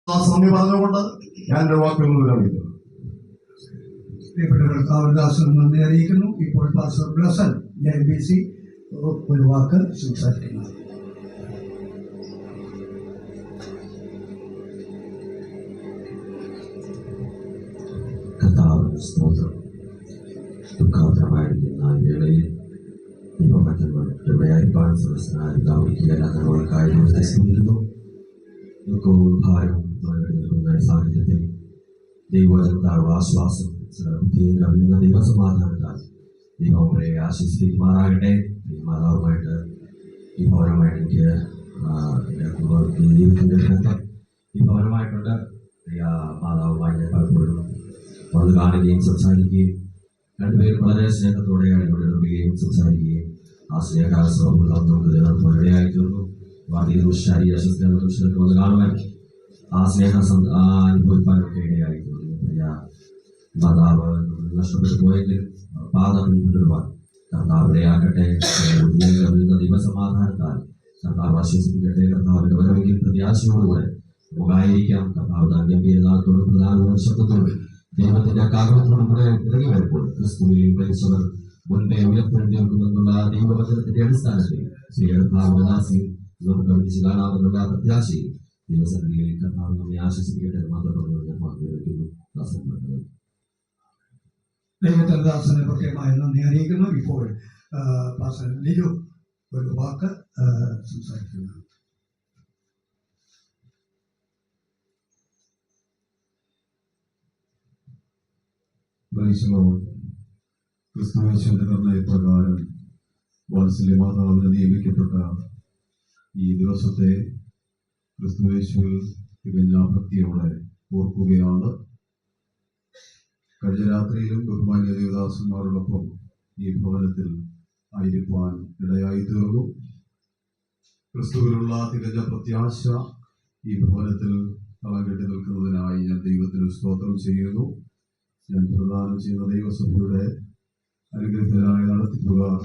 സമയം പറഞ്ഞുകൊണ്ട് ഞാൻ എൻ്റെ വാക്കുകൾ വിരമിക്കുന്നു. പ്രിയപ്പെട്ട കർത്താവദാസൻ നന്ദി അറിയിക്കുന്നു. ഇപ്പോൾ പാസ്റ്റർ ബ്ലസൻ JBC ഒരു വാക്ക് സംസാരിക്കുന്നു. കർത്താവിന്റെ സ്തോത്രം. ദുഃഖാതരമായിരിക്കുന്ന വേളയിൽ ദൈവഭക്തന്മാർ സ്തുതിക്കുന്നു. ദുഃഖവും ഭാരവും നിൽക്കുന്ന സാഹചര്യത്തിൽ ദൈവവചനത്താലുള്ള ആശ്വാസം കവിയുന്ന ദൈവസമാധാനത്താൽ ദൈവം അവരെ ആശ്വസിപ്പിക്കുമാറാകട്ടെ. മാതാവുമായിട്ട് ഈ ഭവനമായിട്ട് എനിക്ക് ജീവിതത്തിൻ്റെ ബന്ധം ഈ ഭവനമായിട്ടുണ്ട്. മാതാവുമായി ഞാൻ പലപ്പോഴും വന്ന് കാണുകയും സംസാരിക്കുകയും രണ്ടുപേരും വളരെ സ്നേഹത്തോടെ ഇവിടെ ഇടുകയും സംസാരിക്കുകയും ആ സ്നേഹാസ്വം നമുക്ക് നിലനിർത്തുവാൻ ഇടയായി തീർന്നു. ശാരീരിക അസ്വസ്ഥതകൾക്ക് വന്ന് കാണുവാൻ ആ സ്നേഹം അനുഭവിക്കാനൊക്കെ ഇടയായി തീർന്നു. മാതാവ് നഷ്ടപ്പെട്ടു പോയെങ്കിൽ പാത പിന്തുടരുവാൻ കർത്താവിടെയാകട്ടെ. ദൈവസമാധാനത്താൽ കർത്താവ് ആശ്വസിപ്പിക്കട്ടെ. കർത്താവിന്റെ വരവെങ്കിൽ പ്രത്യാശയോടുകൂടെ നമുക്കായിരിക്കാം. കർത്താവ് താൻ ഗംഭീരനാഥത്തോടും പ്രധാനവും ശബ്ദത്തോടും ദൈവത്തിന്റെ കാരണത്തോടും കൂടെ ഇറങ്ങി വരുമ്പോൾ ക്രിസ്തുവിൽ മരിച്ചവർ മുൻപേ ഉയർത്തെഴുന്നേൽക്കുമെന്നുള്ള ദൈവവചനത്തിന്റെ അടിസ്ഥാനത്തിൽ ശ്രീകർത്താവദാസിയും നമുക്ക് ഒരുമിച്ച് കാണാമെന്നുള്ള പ്രത്യാശയും ദൈവസന്നിധിയിൽ കർത്താവ് നമ്മെ ആശ്വസിപ്പിക്കട്ടെ. മാത്രം ഞാൻ വാക്കുവയ്ക്കുന്നു. ദൈവദാസനെ പ്രത്യേകമായി നന്ദി അറിയിക്കുന്നു. ഇപ്പോൾ പാസ്റ്റർ ലിജു ഒരു വാക്ക് സംസാരിക്കുന്നു. ക്രിസ്തുവേശുവിന്റെ നിർണയപ്രകാരം വാത്സല്യ മാതാവിന് നിയമിക്കപ്പെട്ട ഈ ദിവസത്തെ ക്രിസ്തുവേശുവിൽ തികഞ്ഞ ഭക്തിയോടെ ഓർക്കുകയാണ്. കഴിഞ്ഞ രാത്രിയിലും ബഹുമാന്യ ദേവദാസന്മാരോടൊപ്പം ഈ ഭവനത്തിൽ ആയിരിക്കാൻ ഇടയായി തീർന്നു. ക്രിസ്തുവിലുള്ള തികഞ്ഞ പ്രത്യാശ ഈ ഭവനത്തിൽ കളം കെട്ടി നിൽക്കുന്നതിനായി ഞാൻ ദൈവത്തിന് സ്തോത്രം ചെയ്യുന്നു. ഞാൻ പ്രദാനം ചെയ്യുന്ന ദൈവസഭയുടെ അനുഗ്രഹീതരായ നടത്തിപ്പുകാർ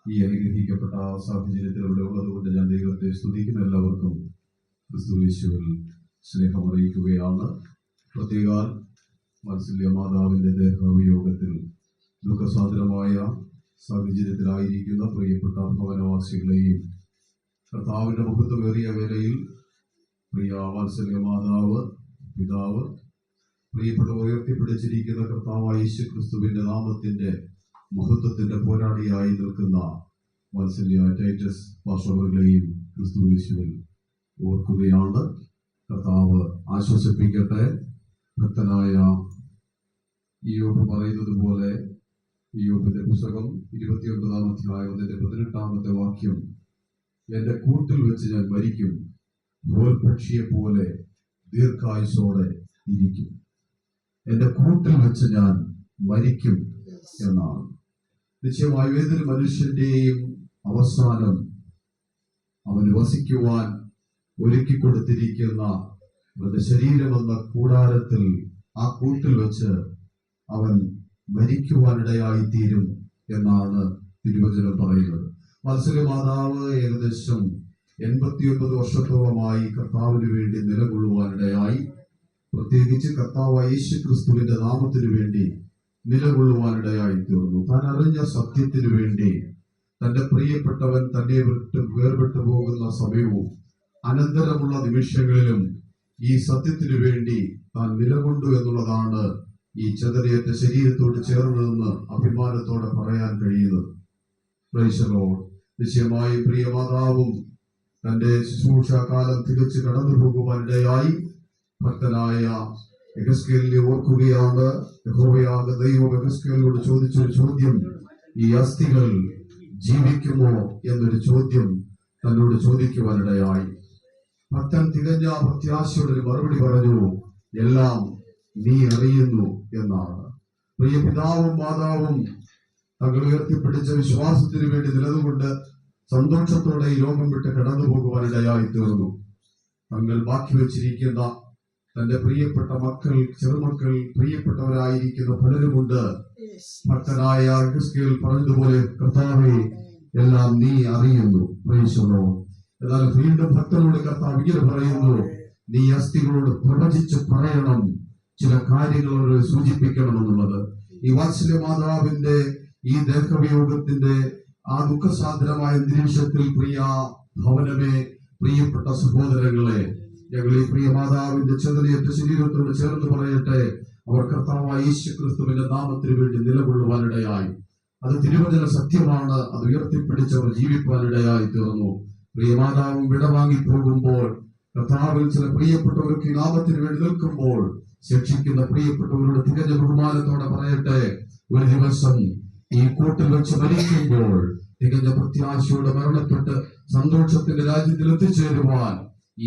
ഈ അനുഗ്രഹിക്കപ്പെട്ട സാഹചര്യത്തിൽ ഇവിടെ ഉള്ളതുകൊണ്ട് ഞാൻ ദൈവത്തെ സ്തുതിക്കുന്ന എല്ലാവർക്കും ക്രിസ്തുയേശുവിൽ സ്നേഹം അറിയിക്കുകയാണ്. പ്രത്യേകാൽ വാത്സല്യ മാതാവിന്റെ ദേഹവിയോഗത്തിൽ ദുഃഖസാന്ദ്രമായ സാഹചര്യത്തിലായിരിക്കുന്ന പ്രിയപ്പെട്ട ഭവനവാസികളെയും കർത്താവിന്റെ മഹത്വമേറിയ വേലയിൽ പ്രിയ വാത്സല്യ മാതാവ് പിതാവ് പ്രിയപ്പെട്ട ഉയർത്തിപ്പിടിച്ചിരിക്കുന്ന കർത്താവായ യേശു ക്രിസ്തുവിന്റെ നാമത്തിന്റെ മഹത്വത്തിന്റെ പോരാളിയായി നിൽക്കുന്ന വാത്സല്യ ടൈറ്റസ് പാസ്റ്ററുകളെയും ക്രിസ്തു യേശുവിൽ ഓർക്കുകയാണ്. കർത്താവ് ആശ്വസിപ്പിക്കട്ടെ. ഭക്തനായ ഇയ്യോബ് പറയുന്നത് പോലെ ഇയ്യോബിന്റെ പുസ്തകം 29-ാം അധ്യായം 18-ാമത്തെ വാക്യം, എന്റെ കൂട്ടിൽ വെച്ച് ഞാൻ മരിക്കും, പക്ഷിയെ പോലെ ദീർഘായുസോടെ ഇരിക്കും. എന്റെ കൂട്ടിൽ വെച്ച് ഞാൻ മരിക്കും എന്നാണ്. നിശ്ചയമായും ഏതൊരു മനുഷ്യന്റെയും അവസാനം അവന് വസിക്കുവാൻ ഒരുക്കി കൊടുത്തിരിക്കുന്ന അവന്റെ ശരീരമെന്ന കൂടാരത്തിൽ ആ കൂട്ടിൽ വെച്ച് അവൻ മരിക്കുവാനിടയായി തീരും എന്നാണ് തിരുവചനം പറയുന്നത്. വാത്സല്യ മാതാവ് ഏകദേശം 89 വർഷത്തോളമായി കർത്താവിന് വേണ്ടി നിലകൊള്ളുവാനിടയായി, പ്രത്യേകിച്ച് കർത്താവായ യേശു ക്രിസ്തുവിന്റെ നാമത്തിനു വേണ്ടി നിലകൊള്ളുവാനിടയായി തീർന്നു. താൻ അറിഞ്ഞ സത്യത്തിനു വേണ്ടി തന്റെ പ്രിയപ്പെട്ടവൻ തന്നെ വേർപെട്ടു പോകുന്ന സമയവും അനന്തരമുള്ള നിമിഷങ്ങളിലും ഈ സത്യത്തിനു വേണ്ടി താൻ നിലകൊണ്ടു എന്നുള്ളതാണ് ഈ ചെതറിയേറ്റ ശരീരത്തോട് ചേർന്ന് നിന്ന് അഭിമാനത്തോടെ പറയാൻ കഴിയുന്നത്. നിശ്ചയമായി പ്രിയ മാതാവും തന്റെ ശുശ്രൂഷാകാലം തികച്ചു കടന്നു പോകുവാനിടയായി ഭക്തനായ എഗസ്കേലിനെ ഓർക്കുകയാണ്. യഹോവയായ ദൈവം എഗസ്കേലിനോട് ചോദിച്ചൊരു ചോദ്യം, ഈ അസ്ഥികൾ ജീവിക്കുമോ എന്നൊരു ചോദ്യം തന്നോട് ചോദിക്കുവാനിടയായി. ഭക്തൻ തികഞ്ഞ പ്രത്യാശയോടൊരു മറുപടി പറഞ്ഞു, എല്ലാം നീ അറിയുന്നു എന്നാണ്. പ്രിയ പിതാവും മാതാവും തങ്ങൾ ഉയർത്തിപ്പിടിച്ച വിശ്വാസത്തിന് വേണ്ടി നിലതുകൊണ്ട് സന്തോഷത്തോടെ ഈ ലോകം വിട്ട് കടന്നു പോകുവാനിടയായി തീർന്നു. തങ്ങൾ ബാക്കി വെച്ചിരിക്കുന്ന തന്റെ പ്രിയപ്പെട്ട മക്കൾ, ചെറുമക്കൾ, പ്രിയപ്പെട്ടവരായിരിക്കുന്ന പലരുമുണ്ട്. ഭക്തനായ എഗസ്കേൽ പറഞ്ഞതുപോലെ, കർത്താവേ എല്ലാം നീ അറിയുന്നു. എന്നാൽ വീണ്ടും ഭക്തനോട് കർത്താവ് ഇങ്ങനെ പറയുന്നു, നീ അസ്ഥികളോട് പ്രവചിച്ച് പറയണം, ചില കാര്യങ്ങളോട് സൂചിപ്പിക്കണമെന്നുള്ളത്. ഈ വാത്സല്യ മാതാവിന്റെ ഈ ദേഹവിയോഗത്തിന്റെ ആ ദുഃഖസാന്ദ്രമായ അന്തരീക്ഷത്തിൽ പ്രിയ ഭവനമേ, പ്രിയപ്പെട്ട സഹോദരങ്ങളെ, ഞങ്ങൾ ഈ പ്രിയ മാതാവിന്റെ ചെതലയേറ്റ ശരീരത്തോട് ചേർന്ന് പറയട്ടെ, അവർ കർത്താവായ യേശുക്രിസ്തുവിന്റെ നാമത്തിന് വേണ്ടി നിലകൊള്ളുവാനിടയായി. അത് തിരുവചന സത്യമാണ്. അത് ഉയർത്തിപ്പിടിച്ചവർ ജീവിപ്പാനിടയായി തീർന്നു. പ്രിയ മാതാവും വിടവാങ്ങി പോകുമ്പോൾ, കർത്താവിൽ ചില പ്രിയപ്പെട്ടവർക്ക് ഈ നാമത്തിന് വേണ്ടി നിൽക്കുമ്പോൾ, ശിക്ഷിക്കുന്ന പ്രിയപ്പെട്ടവരോട് തികഞ്ഞ ബഹുമാനത്തോടെ പറയട്ടെ, ഒരു ദിവസം ഈ കൂട്ടിൽ വെച്ച് മരിക്കുമ്പോൾ തികഞ്ഞ പ്രത്യാശയോടെ മരണപ്പെട്ട് സന്തോഷത്തിന്റെ രാജ്യത്തിൽ എത്തിച്ചേരുവാൻ,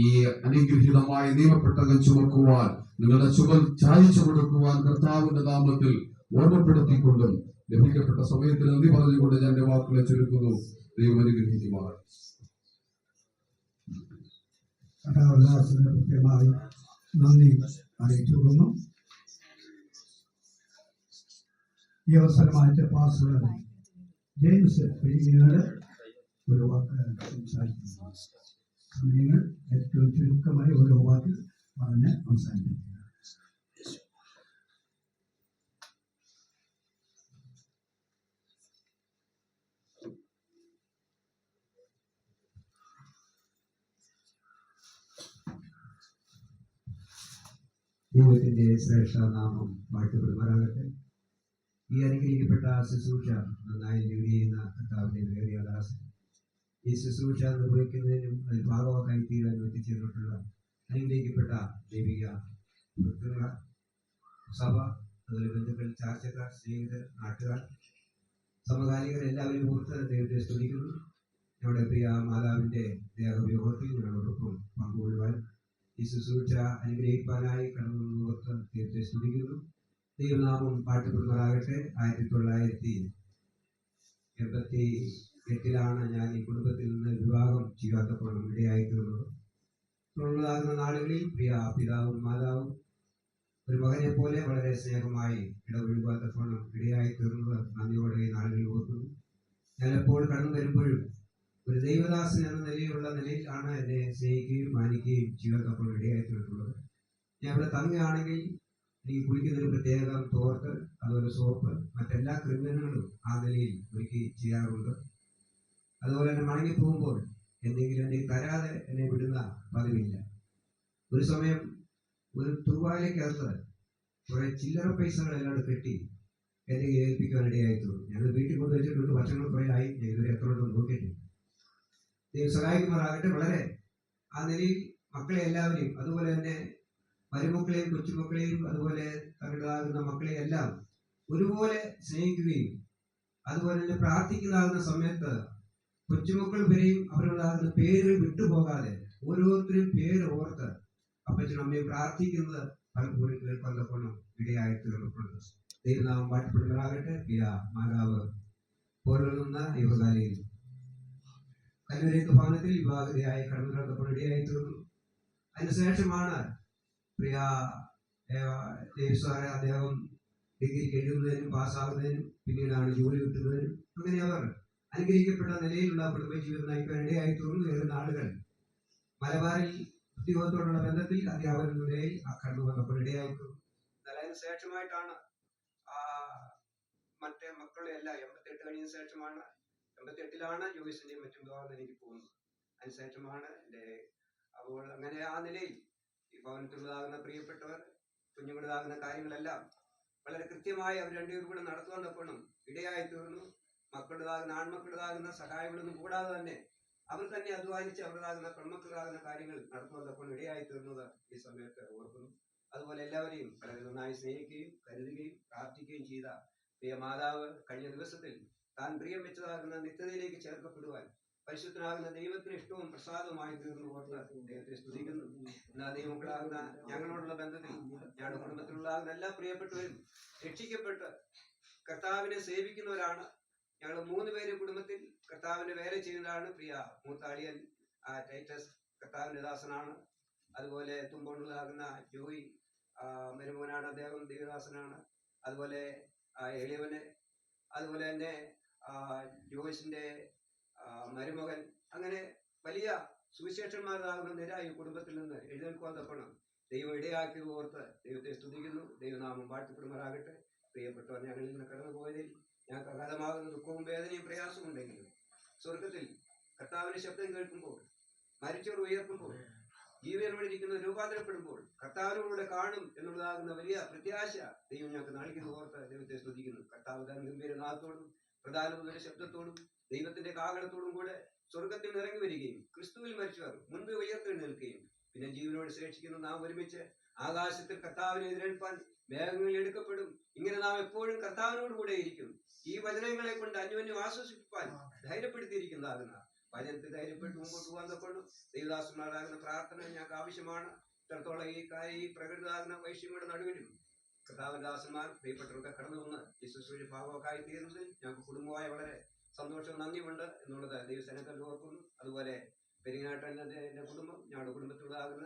ഈ അനുഗ്രഹീതമായ നിയമപ്പെട്ടകം ചുമക്കുവാൻ, നിങ്ങളുടെ ചുമൽ ചായച്ചു കൊടുക്കുവാൻ കർത്താവിന്റെ നാമത്തിൽ ഓർമ്മപ്പെടുത്തിക്കൊണ്ടും ലഭിക്കപ്പെട്ട സമയത്തിന് നന്ദി പറഞ്ഞുകൊണ്ട് ഞാൻ എന്റെ വാക്കുകളെ ചുരുക്കുന്നു. ദൈവം അനുഗ്രഹിക്കുമാർ. കഥാവദാസന് കൃത്യമായി നന്ദി അറിയിച്ചുകൊള്ളുന്നു. ഈ അവസരമായിട്ട് പാസ്റ്റർ ജെയിംസ് പെരിങ്ങനോട് ഒരു വാക്ക് സംസാരിക്കുന്നു. സമയങ്ങൾ ഏറ്റവും ചുരുക്കമായി ഓരോ വാക്ക് പറഞ്ഞ് അവസാനിപ്പിക്കുക. ദൈവത്തിന്റെ ശ്രേഷ്ഠ നാമം വാഴ്ത്തപ്പെടുമാറാകട്ടെ. ഈ അനുഗ്രഹിക്കപ്പെട്ട ശുശ്രൂഷ നന്നായി ജോലി ചെയ്യുന്ന കർത്താവിന്റെ വേറിയ ദാസൻ, ഈ ശുശ്രൂഷ നിർവഹിക്കുന്നതിനും അതിൽ ഭാഗമാക്കായി തീരാനും എത്തിച്ചേർന്നിട്ടുള്ള അനുഗ്രഹിക്കപ്പെട്ട ദൈവിക ഭക്തന്മാർ, സഭ, അതുപോലെ ബന്ധുക്കൾ, ചാർച്ചക്കാർ, സ്നേഹിതർ, നാട്ടുകാർ, സമകാലികർ എല്ലാവരും ഓർത്ത് ദൈവത്തെ സ്തുതിക്കുന്നു. ഞങ്ങളുടെ പ്രിയ മാതാവിന്റെ ദേഹവിയോഗത്തിൽ ഞങ്ങളോടൊപ്പം പങ്കുകൊള്ളുവാൻ, ഈ ശുശ്രൂഷ അനുഗ്രഹിക്കാനായി കടന്നു ഓർത്ത് ദൈവത്തെ സ്തുതിക്കുന്നു. ദൈവനാമം പാട്ടുപെടുമാറാകട്ടെ. 1988 ഞാൻ ഈ കുടുംബത്തിൽ നിന്ന് വിവാഹം ചെയ്യാത്തപ്പോൾ ഇടയായിത്തീർന്നത്. തുടർന്നതാകുന്ന നാളുകളിൽ പ്രിയ പിതാവും മാതാവും ഒരു മകനെ പോലെ വളരെ സ്നേഹമായി ഇടപെടുവാത്തപ്പോൾ ഇടയായിത്തീർന്നത് നന്ദിയോടെ ഈ നാളുകളിൽ ഓർക്കുന്നു. ഞാൻ എപ്പോൾ കടന്നു വരുമ്പോഴും ഒരു ദൈവദാസൻ എന്ന നിലയിലാണ് എന്നെ സ്നേഹിക്കുകയും മാനിക്കുകയും ചെയ്യാത്തപ്പോൾ ഇടയായിത്തീർന്നുള്ളത്. ഞാൻ ഇവിടെ തങ്ങുകയാണെങ്കിൽ എനിക്ക് കുളിക്കുന്നതിന് പ്രത്യേകം തോർത്ത്, അതുപോലെ സോപ്പ്, മറ്റെല്ലാ ക്രിമിനലുകളും ആ നിലയിൽ ഒരുക്കി ചെയ്യാറുണ്ട്. അതുപോലെ തന്നെ മടങ്ങിപ്പോകുമ്പോൾ എന്തെങ്കിലും എന്നെ തരാതെ എന്നെ വിടുന്ന പതിവില്ല. ഒരു സമയം ഒരു തൂവാലയ്ക്കകത്ത് കുറെ ചില്ലറ പൈസകളെല്ലാം കെട്ടി എന്നെ ഏൽപ്പിക്കാനിടയായിത്തീർന്നു. ഞങ്ങൾ വീട്ടിൽ കൊണ്ട് വെച്ചിട്ടുണ്ട്. വർഷങ്ങൾ കുറേ ആയി. ഞാൻ ഇതുവരെ എത്രയോട്ടും നോക്കിയിട്ടില്ല. ദൈവം സഹായിക്കുമാറാകട്ടെ. വളരെ ആ നിലയിൽ മക്കളെ എല്ലാവരെയും, അതുപോലെ തന്നെ മരുമക്കളെയും കൊച്ചുമക്കളെയും അതുപോലെ തങ്ങളുടേതാകുന്ന മക്കളെയും എല്ലാം ഒരുപോലെ സ്നേഹിക്കുകയും അതുപോലെ തന്നെ പ്രാർത്ഥിക്കുന്നതാകുന്ന സമയത്ത് കൊച്ചുമക്കൾ വരെയും അവരുടേതാകുന്ന പേരുകൾ വിട്ടുപോകാതെ ഓരോരുത്തരും പേര് ഓർത്ത് അപ്പച്ചനും അമ്മയും പ്രാർത്ഥിക്കുന്നത് പലപ്പോഴും കേൾക്കൊള്ളപ്പോഴും ഇടയായി തീർന്നിട്ടുണ്ട്. ദൈവനാമം വാഴ്ത്തപ്പെടുമാറാകട്ടെ. പ്രിയ മാതാവ് പോലുള്ള യുവകാലയിൽ കല്ലൂരേക്ക് ഭവനത്തിൽ വിവാഹിതയായി കടന്നു ഇടയായി തീർന്നു. അതിനുശേഷമാണ് പ്രിയ സാറെ അദ്ദേഹം ഡിഗ്രിക്ക് എഴുതുന്നതിനും പാസ്സാകുന്നതിനും പിന്നീടാണ് ജോലി കിട്ടുന്നതിനും അങ്ങനെ അവർ അനുഗ്രഹിക്കപ്പെട്ട നിലയിലുള്ള കുടുംബജീവിതം നയിക്കാൻ ഇടയായി തീർന്നു. ഏറെ നാളുകൾ മലബാറിൽ ഉദ്യോഗത്തോടുള്ള ബന്ധത്തിൽ അധ്യാപന നിലയിൽ കടന്നു വന്നപ്പോൾ ഇടയായി തീർന്നു. എന്നാൽ അതിന് ശേഷമായിട്ടാണ് മറ്റേ മക്കളെ എല്ലാം 88 കഴിഞ്ഞ ശേഷമാണ് 88ലാണ് ജോയിസിന്റെയും മറ്റും വിവാഹം എനിക്ക് പോകുന്നത്. അതിനുശേഷമാണ് എൻ്റെ അപ്പോൾ അങ്ങനെ ആ നിലയിൽ ഈ ഭവനത്തിലുള്ളതാകുന്ന പ്രിയപ്പെട്ടവർ കുഞ്ഞുങ്ങളുടേതാകുന്ന കാര്യങ്ങളെല്ലാം വളരെ കൃത്യമായി അവർ രണ്ടുപേരും കൂടെ നടത്തു വന്നപ്പോഴും ഇടയായി തീർന്നു. മക്കളുടേതാകുന്ന ആൺമക്കളുടേതാകുന്ന സഹായങ്ങളൊന്നും കൂടാതെ തന്നെ അവർ തന്നെ അധ്വാനിച്ച് അവരുടേതാകുന്ന പെൺമക്കളുടേതാകുന്ന കാര്യങ്ങൾ നടത്തു വന്നപ്പോൾ ഇടയായി തീർന്നത് ഈ സമയത്ത് ഓർക്കുന്നു. അതുപോലെ എല്ലാവരെയും വളരെ നന്നായി സ്നേഹിക്കുകയും കരുതുകയും പ്രാർത്ഥിക്കുകയും ചെയ്ത പ്രിയ മാതാവ് കഴിഞ്ഞ ദിവസത്തിൽ താൻ പ്രിയം വെച്ചതാകുന്ന നിത്യതയിലേക്ക് ചേർക്കപ്പെടുവാൻ പരിശുദ്ധനാകുന്ന ദൈവത്തിന് ഇഷ്ടവും പ്രസാദവുമായി തീർന്നു ഓർത്ത് ദൈവത്തെ സ്തുതിക്കുന്നു. എന്നാൽ ദൈവമക്കളാകുന്ന ഞങ്ങളോടുള്ള ബന്ധത്തിൽ ഞങ്ങളുടെ കുടുംബത്തിലുള്ളതാകുന്ന എല്ലാ പ്രിയപ്പെട്ടവരും രക്ഷിക്കപ്പെട്ട് കർത്താവിനെ സേവിക്കുന്നവരാണ്. ഞങ്ങൾ 3 പേര് കുടുംബത്തിൽ കർത്താവിന്റെ വേല ചെയ്യുന്നതാണ്. പ്രിയ മൂത്താളിയൻ ടൈറ്റസ് കർത്താവിന്റെ ദാസനാണ്. അതുപോലെ തുമ്പോണ്ടുള്ളതാകുന്ന ജോയി മരുമോനാണ്, അദ്ദേഹം ദേവദാസനാണ്. അതുപോലെ എളിയവന്, അതുപോലെ തന്നെ ജോയിസിന്റെ മരുമകൻ, അങ്ങനെ വലിയ സുവിശേഷന്മാരാകുന്ന നിര ഈ കുടുംബത്തിൽ നിന്ന് എഴുന്നേൽക്കുവാൻ തക്കണം ദൈവം ഇടയാക്കിയത് ഓർത്ത് ദൈവത്തെ സ്തുതിക്കുന്നു. ദൈവനാമം വാഴ്ത്തപ്പെടുമാറാകട്ടെ. പ്രിയപ്പെട്ടവർ, ഞങ്ങളിൽ നിന്ന് കടന്നു പോയതിൽ ഞങ്ങൾക്ക് അഗാധമാകുന്ന ദുഃഖവും വേദനയും പ്രയാസവും ഉണ്ടെങ്കിലും സ്വർഗത്തിൽ കർത്താവിന്റെ ശബ്ദം കേൾക്കുമ്പോൾ, മരിച്ചവർ ഉയർത്തുമ്പോൾ, ജീവനോടിരിക്കുന്ന രൂപാന്തരപ്പെടുമ്പോൾ കർത്താവിനോട് കാണും എന്നുള്ളതാകുന്ന വലിയ പ്രത്യാശ ദൈവം ഞങ്ങൾക്ക് നൽകിയത് ഓർത്ത് ദൈവത്തെ സ്തുതിക്കുന്നു. കർത്താവ് താൻ ഗംഭീരനാഥത്തോടും പ്രധാനമന്ത്രിയുടെ ശബ്ദത്തോടും ദൈവത്തിന്റെ കാഹളത്തോടും കൂടെ സ്വർഗത്തിൽ ഇറങ്ങി വരികയും ക്രിസ്തുവിൽ മരിച്ചവർ മുൻപ് ഉയർത്തെഴുന്നേൽക്കുകയും പിന്നെ ജീവനോട് ശേഷിക്കുന്ന നാം ഒരുമിച്ച് ആകാശത്തിൽ കർത്താവിനെ എതിരേൽപ്പാൻ മേഘങ്ങളിൽ എടുക്കപ്പെടും. ഇങ്ങനെ നാം എപ്പോഴും കർത്താവിനോട് കൂടെ ഇരിക്കും. ഈ വചനങ്ങളെ കൊണ്ട് അന്യോന്യം ആശ്വസിപ്പാൻ ധൈര്യപ്പെടുത്തിയിരിക്കുന്നതാകുന്ന വചനത്തിൽ ധൈര്യപ്പെട്ട് മുമ്പോട്ട് പോകാൻ തക്കൊള്ളു. ദൈവദാസന്മാരാകുന്ന പ്രാർത്ഥന ഞങ്ങൾക്ക് ആവശ്യമാണ്. ഇത്രത്തോളം ഈ പ്രകൃതിയാകുന്ന വൈശ്യങ്ങളുടെ നടുവിലും കർത്താവിന്റെ ദാസന്മാർ പ്രിയപ്പെട്ടവർക്ക് കടന്നു വന്ന് ഈ ശുശ്രൂഷ ഭാഗമൊക്കെ തീരുന്നതിൽ ഞങ്ങൾക്ക് കുടുംബമായ വളരെ സന്തോഷവും നന്ദിയുണ്ട് എന്നുള്ളത് ദൈവസേനത്തിൽ ഓർക്കുന്നു. അതുപോലെ പെരിങ്ങാട്ടൻ്റെ കുടുംബം, ഞങ്ങളുടെ കുടുംബത്തിലുള്ളതാകുന്ന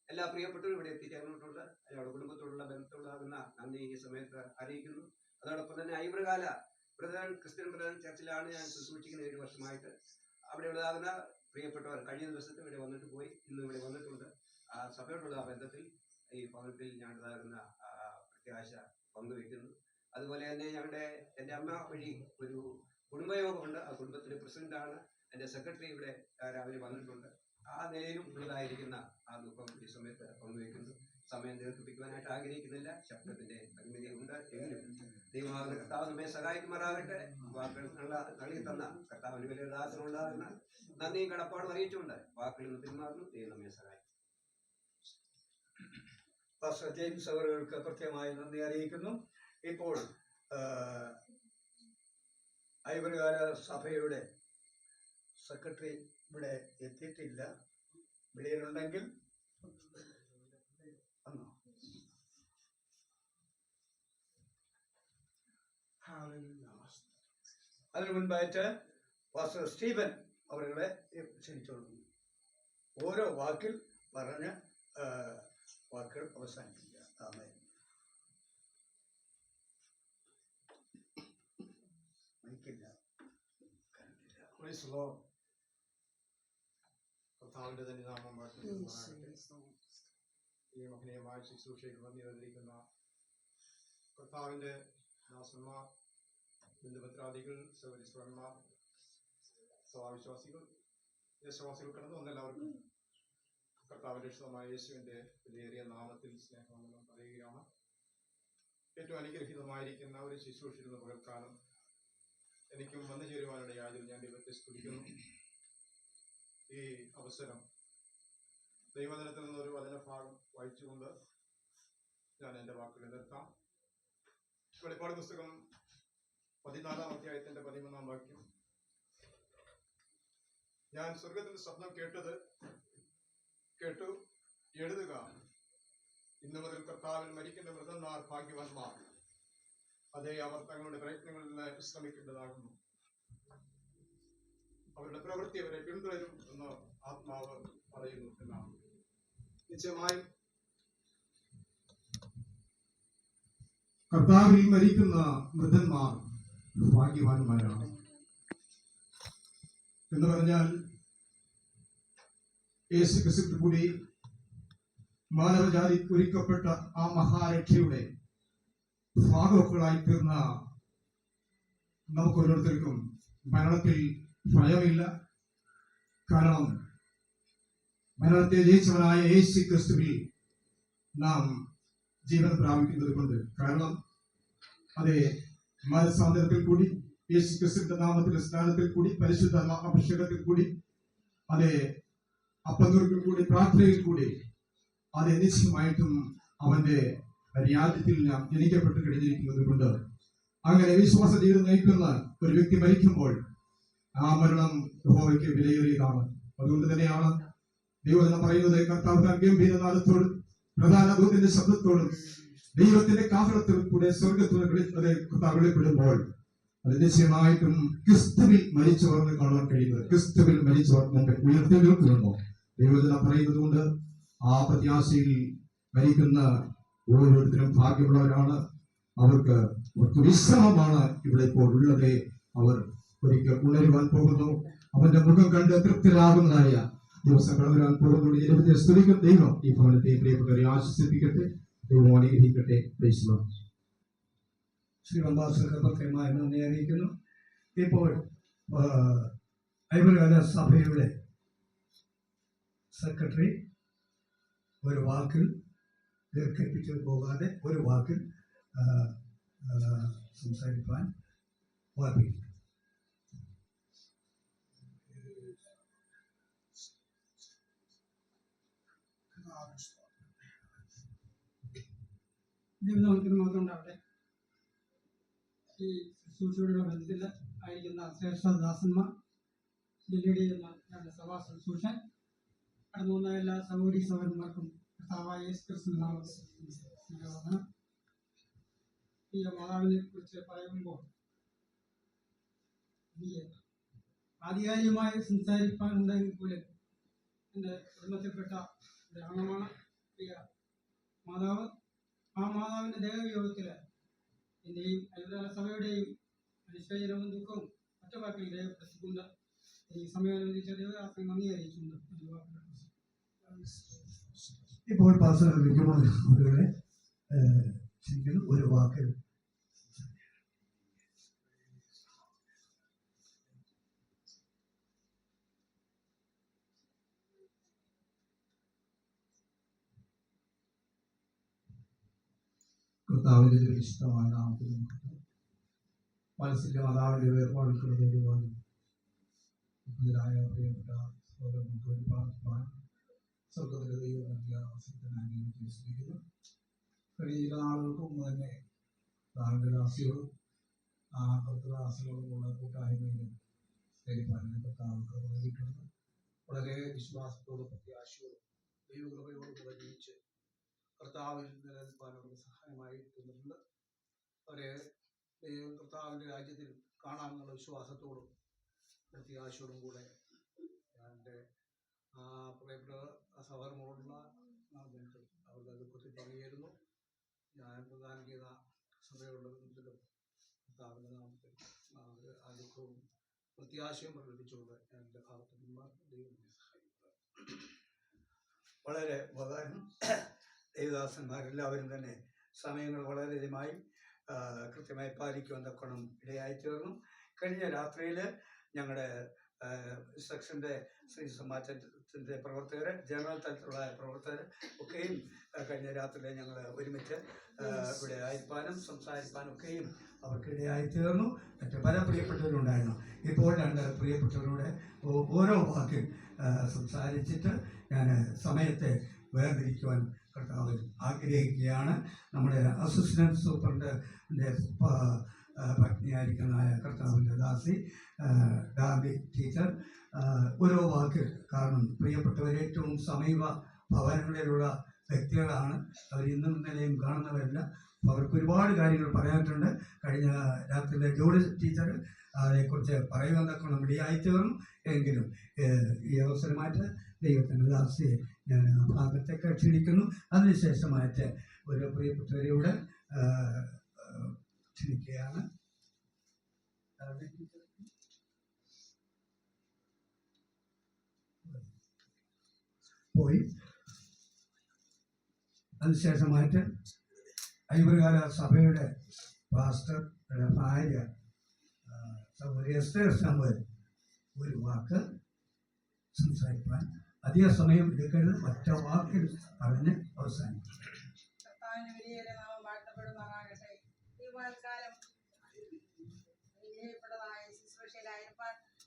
എല്ലാ പ്രിയപ്പെട്ടവരും ഇവിടെ എത്തിച്ചേർന്നിട്ടുണ്ട്. ഞങ്ങളുടെ കുടുംബത്തോടുള്ള ബന്ധത്തിലുള്ളതാകുന്ന നന്ദി ഈ സമയത്ത് അറിയിക്കുന്നു. അതോടൊപ്പം തന്നെ ഐബ്രകാല ക്രിസ്ത്യൻ ബ്രദർ ചർച്ചിലാണ് ഞാൻ ശുശ്രൂഷിക്കുന്ന 7 വർഷമായിട്ട്. അവിടെ ഉള്ളതാകുന്ന പ്രിയപ്പെട്ടവർ കഴിഞ്ഞ ദിവസത്തിൽ ഇവിടെ വന്നിട്ട് പോയി, ഇന്ന് ഇവിടെ വന്നിട്ടുണ്ട്. ആ സഭയോടുള്ള ബന്ധത്തിൽ ഈ ഭവനത്തിൽ ഞങ്ങളുടേതാകുന്ന പ്രത്യാശ പങ്കുവയ്ക്കുന്നു. അതുപോലെ തന്നെ എൻ്റെ അമ്മ വഴി ഒരു കുടുംബയോഗമുണ്ട്. ആ കുടുംബത്തിലെ പ്രസിഡന്റാണ്. എൻ്റെ സെക്രട്ടറി ഇവിടെ രാവിലെ വന്നിട്ടുണ്ട്. ആ നിലയിലും ഉള്ളതായിരിക്കുന്ന ആ ദുഃഖം ഈ സമയത്ത് പങ്കുവയ്ക്കുന്നു. സമയം ദീർഘിപ്പിക്കുവാനായിട്ട് ആഗ്രഹിക്കുന്നില്ല. ശബ്ദത്തിന്റെ പരിമിതി ഉണ്ട്. എങ്കിലും ദൈവമാകുന്ന കർത്താവ് നമ്മെ സഹായിക്കുമാറാകട്ടെ. വാക്കുകൾ നൽകി തന്ന കർത്താവിന് വലിയ ദാസനുണ്ടാകുന്ന നന്ദിയും കടപ്പാടും അറിയിച്ചുകൊണ്ട് വാക്കുകളിൽ നിന്ന് പിന്മാറുന്നു. ദൈവം നമ്മെ സഹായിക്കും. പാസ്റ്റർ ജെയിംസ് അവർക്ക് പ്രത്യേകമായി നന്ദി അറിയിക്കുന്നു. ഇപ്പോൾ ഐവറുകാല സഭയുടെ സെക്രട്ടറി ഇവിടെ എത്തിയിട്ടില്ല. വെളിയിലുണ്ടെങ്കിൽ അതിനു മുൻപായിട്ട് പാസ്റ്റർ സ്റ്റീഫൻ അവരുടെ ക്ഷണിച്ചോളുന്നു. ഓരോ വാക്കിൽ പറഞ്ഞ് വാക്കുകൾ അവസാനിപ്പിക്കുക. ആമേൻ. മൈക്കില്ല. കർത്താവിന്റെ തന്നെ നാമം വാഴ്ത്തപ്പെടുമാറാകട്ടെ. ഈ മഹനീയമായ ശുശ്രൂഷയ്ക്ക് വന്നിരിക്കുന്ന കർത്താവിന്റെ ദാസന്മാർ, ബന്ധുപത്രാദികൾ, സഹോദരീശ്വരന്മാർ, സഭാവിശ്വാസികൾ, ദേശവാസികൾ കടന്നു വന്ന എല്ലാവർക്കും കർത്താവിന്റെ ഇഷ്ടമായ യേശുവിന്റെ വിലയേറിയ നാമത്തിൽ സ്നേഹവന്ദനം പറയുകയാണ്. ഏറ്റവും അനുഗ്രഹീതമായിരിക്കുന്ന ഒരു ശുശ്രൂഷയിൽ നിന്ന് പകർക്കാനും എനിക്കും വന്നു ചേരുവാനിടയായതിൽ ഞാൻ ദൈവത്തെ സ്തുതിക്കുന്നു. ഈ അവസരം ദൈവവചനത്തിൽ നിന്നൊരു വചനഭാഗം വായിച്ചുകൊണ്ട് ഞാൻ എൻ്റെ വാക്കുകൾ നിർത്താം. വെളിപ്പാട് പുസ്തകം 14-ാം അധ്യായത്തിന്റെ 13-ാം വാക്യം. ഞാൻ സ്വർഗത്തിൽ ശബ്ദം കേട്ടു, എഴുതുക, ഇന്നു മുതൽ കർത്താവിൽ മരിക്കുന്ന മൃതന്മാർ ഭാഗ്യവാന്മാർ, അതേ അവർ തങ്ങളുടെ പ്രയത്നങ്ങളിൽ നിന്ന് വിശ്രമിക്കേണ്ടതാകുന്നു. അവരുടെ പ്രവൃത്തി അവരെ പിന്തുടരും എന്ന് ആത്മാവ് പറയുന്നു എന്നാണ്. നിശ്ചയമായും കർത്താവിൽ മരിക്കുന്ന മൃതന്മാർ ഭാഗ്യവാന്മാരാണ് എന്ന് പറഞ്ഞാൽ യേശു ക്രിസ്തു കൂടി മാനവജാതി ഒരുക്കപ്പെട്ട ആ മഹാരക്ഷയുടെ ഭാഗങ്ങളായി തീർന്ന നമുക്ക് ഓരോരുത്തർക്കും മരണത്തിൽ ഭയമില്ല. കാരണം മരണത്തെ ജയിച്ചവനായ യേശു ക്രിസ്തുവിൽ നാം ജീവൻ പ്രാപിക്കുന്നത് കൊണ്ട്. കാരണം അതേ മനസാന്തരത്തിൽ കൂടി, യേശു ക്രിസ്തുവിന്റെ നാമത്തിലെ സ്നാനത്തിൽ കൂടി, പരിശുദ്ധ അഭിഷേകത്തിൽ കൂടി, അതേ അപ്പന്തുറക്കിൽ കൂടി, പ്രാർത്ഥനയിൽ കൂടി, അത് നിശ്ചയമായിട്ടും അവന്റെ രാജ്യത്തിൽ നാം ജനിക്കപ്പെട്ട് കഴിഞ്ഞിരിക്കുന്നത് കൊണ്ട് അങ്ങനെ വിശ്വാസ ജീവിതം നയിക്കുന്ന ഒരു വ്യക്തി മരിക്കുമ്പോൾ ആ മരണം യഹോവയ്ക്ക് വിലയേറിയതാണ്. അതുകൊണ്ട് തന്നെയാണ് ദൈവവചനം പറയുന്നത്, കർത്താവ് ഗംഭീരനാദത്തോടും പ്രധാന ദൂതന്റെ ശബ്ദത്തോടും ദൈവത്തിന്റെ കാഹളത്തിൽ കൂടെ സ്വർഗത്തിൽ കർത്താവ് വെളിപ്പെടുമ്പോൾ അത് നിശ്ചയമായിട്ടും ക്രിസ്തുവിൽ മരിച്ചവർന്ന് കാണാൻ കഴിയുന്നത്. ക്രിസ്തുവിൽ മരിച്ചവർ നമ്മുടെ ഉയർത്തെഴുന്നേൽക്കുന്നുണ്ടോ? ദൈവവചനം പറയുന്നത് കൊണ്ട് ആ പ്രത്യാശയിൽ മരിക്കുന്ന ഓരോരുത്തരും ഭാഗ്യമുള്ളവരാണ്. അവർക്ക് വിശ്രമമാണ് ഇവിടെ ഇപ്പോൾ ഉള്ളത്. അവർ ഒരിക്കൽ ഉണരുവാൻ പോകുന്നു. അവന്റെ മുഖം കണ്ട് തൃപ്തരാകുന്നതായ ദിവസം കടന്നു വരാൻ പോകുന്ന ദൈവത്തെ സ്തുതിക്കും. ദൈവം ഈ ഭവനത്തെ പ്രിയപ്പെട്ടവരെ ആശ്വസിപ്പിക്കട്ടെ. ദൈവം അനുഗ്രഹിക്കട്ടെ. Praise the Lord. Shri ambassador പ്രത്യേകമായി നന്ദി അറിയിക്കുന്നു. ഇപ്പോൾ ഐവർ സഭയുടെ സെക്രട്ടറി ഒരു വാക്കിൽ ദീർഘിപ്പിച്ചു പോകാതെ ഒരു വാക്കിൽ സംസാരിക്കാൻ ഓർപ്പിക്കും. ദൈവനാമത്തിന് മാത്രം ഉണ്ടാവട്ടെ. ഈ ശുശ്രൂഷയുടെ ബന്ധത്തിൽ ആയിരിക്കുന്ന ശ്രേഷ്ഠദാസന്മാർ, ഡൽഹിയുടെ ഞങ്ങളുടെ സഭാ ശുശ്രൂഷൻ കടന്നു വന്ന എല്ലാ സഹോദരി സഹോദരന്മാർക്കും കർത്താവായ യേശു ക്രിസ്തുവിന്റെ നാമത്തിൽ സ്നേഹവന്ദനം. ഈ മാതാവിനെ കുറിച്ച് പറയുമ്പോൾ എനിക്ക് ആധികാരികമായി സംസാരിക്കാനുണ്ടെങ്കിൽ പോലും എൻ്റെ കുടുംബത്തിൽപ്പെട്ട ഒരു അംഗമാണ് പ്രിയ മാതാവ്. ആ മാതാവിൻ്റെ ദേഹവിയോഗത്തിൽ എൻ്റെയും ഐവർ സഭയുടെയും അനുശോചനവും ദുഃഖവും ഒറ്റ വാക്കിൽ രേഖപ്പെടുത്തിക്കൊണ്ട് ഈ സമയം അനുവദിച്ച ദൈവദാസനെ നന്ദി അറിയിച്ചുകൊണ്ട് ഇപ്പോൾ പാസ്റ്റർ വിജയകുമാരെ ക്ഷണിക്കുന്നു. ഒരു വാക്കിൽ കർത്താവിന്റെ വിശുദ്ധമായ നാമത്തിൽ മനസ്സിന്റെ മാതാവിന്റെ വേർപാടുകൾ നേടുവാനും മുഖ്യരായ പ്രിയപ്പെട്ട സഹോദരങ്ങൾക്ക് വേണ്ടി പ്രാർത്ഥിക്കാൻ സ്വർഗത്തിലെ ദൈവം നൽകിയ അവസരത്തിനായി വിശ്വസിക്കുന്നു. കഴിഞ്ഞ ചില നാളുകൾക്ക് മുമ്പ് തന്നെ ദാസിയോടും കർത്തദാസികളോടുമുള്ള കൂട്ടായ്മയിലും സ്നേഹിപ്പാനും കർത്താവ് നൽകിയിട്ടുണ്ട്. വളരെ വിശ്വാസത്തോടും പ്രത്യാശയോടും ദൈവകൃപയോടും കൂടെ ജീവിച്ച് കർത്താവിൽ നിലനിൽപ്പാൻ അവർക്ക് സഹായമായി തീർന്നിട്ടുണ്ട്. അവരെ കർത്താവിൻ്റെ രാജ്യത്തിൽ കാണാമെന്നുള്ള വിശ്വാസത്തോടും പ്രത്യാശയോടും കൂടെ ഞാൻ എൻ്റെ പ്രിയപ്പെട്ട സഹോദരനോടുള്ള ബന്ധത്തിൽ അവരുടെ ദുഃഖത്തിൽ പങ്കുചേരുന്നു. ഞാൻ പ്രദാനം ചെയ്ത സഭയുള്ള ബന്ധത്തിലും കർത്താവിൻ്റെ നാമത്തിൽ ആ ദുഃഖവും പ്രത്യാശയും പ്രകടിപ്പിച്ചുകൊണ്ട് ഞാൻ എൻ്റെ ഭാഗത്തു നിന്ന് ദൈവത്തെ സഹായിക്കുക. വളരെ ഉപകാരം. ദേവദാസന്മാരെല്ലാവരും തന്നെ സമയങ്ങൾ വളരെയധികമായി കൃത്യമായി പാലിക്കുവാൻ തക്കണം ഇടയായിത്തീർന്നു. കഴിഞ്ഞ രാത്രിയിൽ ഞങ്ങളുടെ സെക്ഷൻ്റെ ശ്രീ സമാജത്തിൻ്റെ പ്രവർത്തകർ, ജനറൽ തലത്തിലുള്ള പ്രവർത്തകർ ഒക്കെയും കഴിഞ്ഞ രാത്രിയിൽ ഞങ്ങൾ ഒരുമിച്ച് ഇവിടെ അയപ്പാനും സംസാരിപ്പാനും ഒക്കെയും അവർക്കിടയായിത്തീർന്നു. മറ്റ് പല പ്രിയപ്പെട്ടവരുണ്ടായിരുന്നു. ഇപ്പോൾ രണ്ട് പ്രിയപ്പെട്ടവരോട് ഓരോ വാക്കിൽ സംസാരിച്ചിട്ട് ഞാൻ സമയത്തെ വേർതിരിക്കുവാൻ കർത്താവ് ആഗ്രഹിക്കുകയാണ്. നമ്മുടെ അസിസ്റ്റന്റ് സൂപ്രണ്ടിൻ്റെ പത്നിയായിരിക്കുന്നതായ കർത്താവിൻ്റെ ദാസി ഡാബി ടീച്ചർ ഓരോ വാക്ക്, കാരണം പ്രിയപ്പെട്ടവർ ഏറ്റവും സമീപ ഭവനങ്ങളിലുള്ള വ്യക്തികളാണ്. അവർ ഇന്നും ഇന്നലെയും കാണുന്നവരല്ല. അവർക്ക് ഒരുപാട് കാര്യങ്ങൾ പറയാനായിട്ടുണ്ട്. കഴിഞ്ഞ രാത്രിയിലെ ജോഡി ടീച്ചർ അതേക്കുറിച്ച് പറയുവാനൊക്കെ ഇടയായിത്തീർന്നു. എങ്കിലും ഈ അവസരമായിട്ട് ദൈവത്തിൻ്റെ ദാസിയെ ഞാൻ ആ ഭാഗത്തേക്ക് ക്ഷണിക്കുന്നു. അതിനുശേഷമായിട്ട് ഒരു പ്രിയപ്പെട്ടവരെയൂടെ ക്ഷണിക്കുകയാണ്. പോയി അതിനുശേഷമായിട്ട് ഐവറുകാല സഭയുടെ പാസ്റ്റർ ഭാര്യ സഹോദരി എസ്റ്റർ സാമുവൽ ഒരു വാക്ക് സംസാരിക്കാൻ അധിക സമയം എടുക്കരുത്. ഒറ്റ വാക്കിൽ പറഞ്ഞ് അവസാനിക്കും.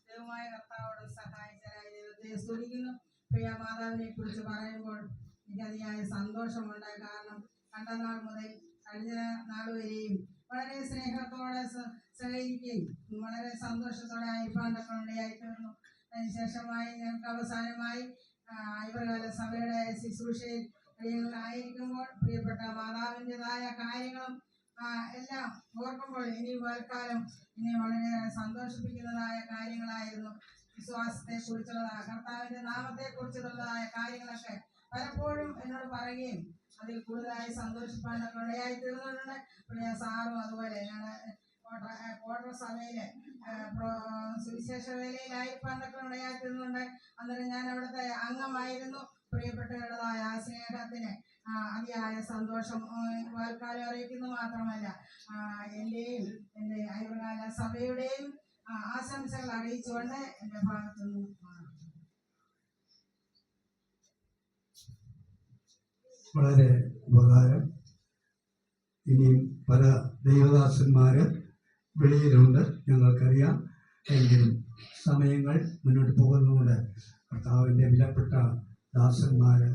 ദൈവമായ കർത്താവോട് സഹായിച്ചതായി ദൈവത്തെ സ്തുതിക്കുന്നു. പ്രിയ മാതാവിനെ കുറിച്ച് പറയുമ്പോൾ എനിക്ക് അതിയായ സന്തോഷമുണ്ട്. കാരണം കണ്ട നാൾ മുതൽ കഴിഞ്ഞ നാൾ വരെയും വളരെ സ്നേഹത്തോടെ സഹകരിക്കുകയും വളരെ സന്തോഷത്തോടെ അയപ്പാണ്ടൊക്കെ ഇടയായിത്തീർന്നു. അതിനുശേഷമായി ഞങ്ങൾക്ക് അവസാനമായി ഇവർക്കാല സഭയുടെ ശുശ്രൂഷയിൽ ആയിരിക്കുമ്പോൾ പ്രിയപ്പെട്ട മാതാവിൻ്റെതായ കാര്യങ്ങളും എല്ലാം ഓർക്കുമ്പോൾ ഇനി വേൽക്കാലം ഇനി വളരെ സന്തോഷിപ്പിക്കുന്നതായ കാര്യങ്ങളായിരുന്നു. വിശ്വാസത്തെ കുറിച്ചുള്ളതായ കർത്താവിൻ്റെ നാമത്തെ കുറിച്ചുള്ളതായ കാര്യങ്ങളൊക്കെ പലപ്പോഴും എന്നോട് പറയുകയും അതിൽ കൂടുതലായി സന്തോഷിപ്പാനൊക്കെ ഇടയായി തീർന്നിട്ടുണ്ട്. പിന്നെ സാറും അതുപോലെ ഞങ്ങളുടെ കോട്ട സഭയില് സുവിശേഷ വേലയിലായിരിക്കാൻ ഇടയാക്കുന്നുണ്ട്. അന്നേരം ഞാൻ അവിടുത്തെ അംഗമായിരുന്നു. പ്രിയപ്പെട്ടവരുടേതായ ആ സ്നേഹത്തിന് അതിയായ സന്തോഷം വാൽക്കാലം അറിയിക്കുന്നു മാത്രമല്ല എൻ്റെയും എൻ്റെ അയൽക്കാല സഭയുടെയും ആശംസകൾ അറിയിച്ചുകൊണ്ട് എൻ്റെ ഭാഗത്തുനിന്ന് വളരെ ഉപകാരം. ഇനിയും പല ദൈവദാസന്മാര് വെളിയിലുണ്ട്, ഞങ്ങൾക്കറിയാം. എങ്കിലും സമയങ്ങൾ മുന്നോട്ട് പോകുന്നതുകൊണ്ട് കർത്താവിൻ്റെ വിലപ്പെട്ട ദാസന്മാര്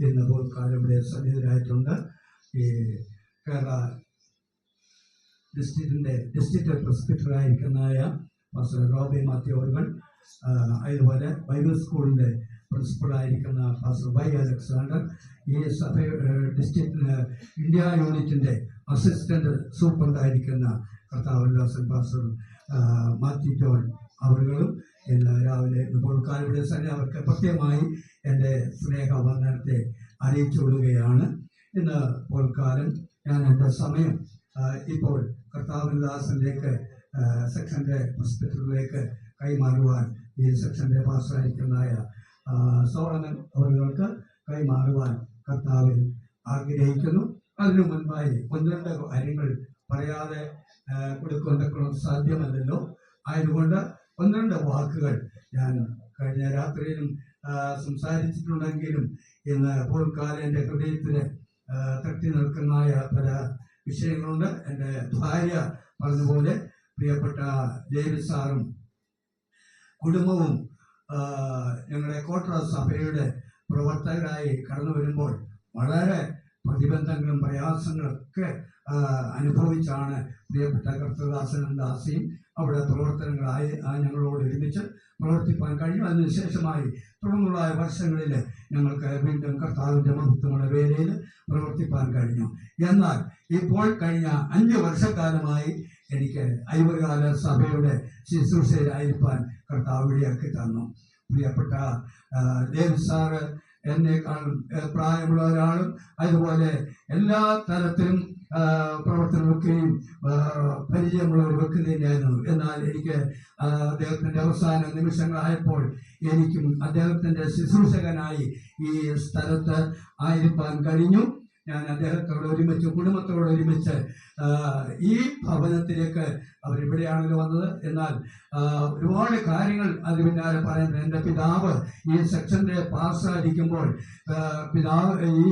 ഇന്ന് പോൽക്കാലം ഇവിടെ സന്നിഹിതരായിട്ടുണ്ട്. ഈ കേരള ഡിസ്ട്രിക്റ്റ് പ്രസിഡന്റായിരിക്കുന്നതായ പാസ്റ്റർ റോബി മാത്യു അവർ, അതുപോലെ ബൈബിൾ സ്കൂളിൻ്റെ പ്രിൻസിപ്പളായിരിക്കുന്ന പാസ്റ്റർ വൈ അലക്സാണ്ടർ, ഈ സഭ ഡിസ്ട്രിക്ട് ഇന്ത്യ യൂണിറ്റിൻ്റെ അസിസ്റ്റന്റ് സൂപ്രണ്ടായിരിക്കുന്ന കർത്താവദാസൻ പാസ്റ്റർ മാത്യു ജോൺ അവர்களுം ഇന്ന് രാവിലെ പോൽക്കാലയുടെ തന്നെ അവർക്ക് പ്രത്യേകമായി എൻ്റെ സ്നേഹവന്ദനത്തെ അറിയിച്ചുകൊള്ളുകയാണ്. ഇന്ന് പോൽക്കാലം ഞാൻ എൻ്റെ സമയം ഇപ്പോൾ കർത്താവദാസനിലേക്ക് സെക്ഷൻ്റെ ഹോസ്പിറ്റലിലേക്ക് കൈമാറുവാൻ ഈ സെക്ഷൻ്റെ പാസ്റ്ററായിരിക്കുന്നതായ സോളമൻ അവർക്ക് കൈമാറുവാൻ കർത്താവിൽ ആഗ്രഹിക്കുന്നു. അതിനു മുൻപായി ഒന്ന് രണ്ട് കാര്യങ്ങൾ പറയാതെ കൊടുക്കൊണ്ടൊക്കെ സാധ്യമല്ലല്ലോ. ആയതുകൊണ്ട് ഒന്ന് രണ്ട് വാക്കുകൾ ഞാൻ കഴിഞ്ഞ രാത്രിയിലും സംസാരിച്ചിട്ടുണ്ടെങ്കിലും ഇന്ന് പോൽക്കാലം എൻ്റെ ഹൃദയത്തിന് തട്ടി നിൽക്കുന്നതായ പല വിഷയങ്ങളുണ്ട്. എൻ്റെ ഭാര്യ പറഞ്ഞതുപോലെ പ്രിയപ്പെട്ട ഡേവിഡ് സാറും കുടുംബവും ഞങ്ങളുടെ കോട്ട സഭയുടെ പ്രവർത്തകരായി കടന്നു വരുമ്പോൾ വളരെ പ്രതിബന്ധങ്ങളും പ്രയാസങ്ങളൊക്കെ അനുഭവിച്ചാണ് പ്രിയപ്പെട്ട കർത്തദാസനും ദാസിയും അവിടെ പ്രവർത്തനങ്ങളായി ഞങ്ങളോട് ഒരുമിച്ച് പ്രവർത്തിപ്പാൻ കഴിഞ്ഞു. അതിനുശേഷമായി തുടർന്നുള്ള വർഷങ്ങളിൽ ഞങ്ങൾക്ക് വീണ്ടും കർത്താവിൻ്റെ മഹത്വമുള്ള വേലയിൽ പ്രവർത്തിപ്പാൻ കഴിഞ്ഞു. എന്നാൽ ഇപ്പോൾ കഴിഞ്ഞ 5 വർഷക്കാലമായി എനിക്ക് ഐവകാല സഭയുടെ ശുശ്രൂഷയിലായിരിക്കാൻ കർത്താവ് ഇടയാക്കി തന്നു. പ്രിയപ്പെട്ട ഡേവിഡ് സാറ് എന്നേക്കാളും പ്രായമുള്ള ഒരാളും അതുപോലെ എല്ലാ തരത്തിലും പ്രവർത്തനമൊക്കെയും പരിചയമുള്ള ഒരു വ്യക്തി തന്നെയായിരുന്നു. എന്നാൽ എനിക്ക് അദ്ദേഹത്തിൻ്റെ അവസാന നിമിഷങ്ങളായപ്പോൾ എനിക്കും അദ്ദേഹത്തിൻ്റെ ശുശ്രൂഷകനായി ഈ സ്ഥലത്ത് ആയിരിക്കാൻ കഴിഞ്ഞു. ഞാൻ അദ്ദേഹത്തോട് ഒരുമിച്ച് കുടുംബത്തോട് ഒരുമിച്ച് ഈ ഭവനത്തിലേക്ക് അവരിവിടെയാണല്ലോ വന്നത്. എന്നാൽ ഒരുപാട് കാര്യങ്ങൾ അത് പിന്നാലെ പറയുന്നത് എൻ്റെ പിതാവ് ഈ സെക്ഷൻ്റെ പാസ്സായിരിക്കുമ്പോൾ പിതാവ് ഈ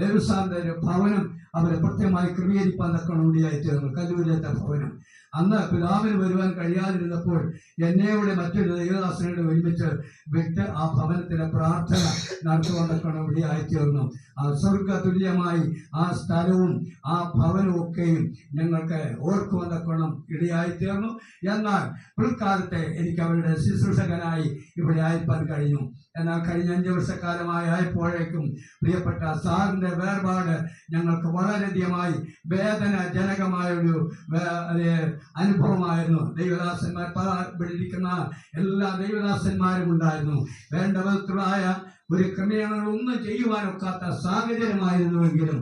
ദേവസ്ഥാന്റെ ഭവനം അവരെ പ്രത്യേകമായി ക്രമീകരിപ്പാൻ തക്കണമുണ്ടിയായി തീർന്നു. കല്ലൂരിലത്തെ ഭവനം അന്ന് പിതാവിന് വരുവാൻ കഴിയാതിരുന്നപ്പോൾ എന്നെയുടെ മറ്റൊരു ദൈവദാസനോട് ഒരുമിച്ച് വിട്ട് ആ ഭവനത്തിലെ പ്രാർത്ഥന നടത്തുവാൻ തക്കണമുണ്ടിയായി തീർന്നു. ആ സ്വർഗ തുല്യമായി ആ സ്ഥലവും ആ ഭവനവും ഒക്കെയും ഞങ്ങൾക്ക് ഓർക്കുവാൻ തക്കണം ഇടയായി തീർന്നു. എന്നാൽ പിൽക്കാലത്തെ എനിക്ക് അവരുടെ ശുശ്രൂഷകനായി ഇവിടെ ആയിരിക്കാൻ കഴിഞ്ഞു. എന്നാൽ കഴിഞ്ഞ 5 വർഷക്കാലമായപ്പോഴേക്കും പ്രിയപ്പെട്ട സാറിൻ്റെ വേർപാട് ഞങ്ങൾക്ക് വളരെയധികമായി വേദനാജനകമായൊരു അനുഭവമായിരുന്നു. ദൈവദാസന്മാർ ഇരിക്കുന്ന എല്ലാ ദൈവദാസന്മാരും ഉണ്ടായിരുന്നു. വേണ്ട വിധത്തിലായ ഒരു ക്രമീകരണങ്ങളൊന്നും ചെയ്യുവാനൊക്കാത്ത സാഹചര്യമായിരുന്നുവെങ്കിലും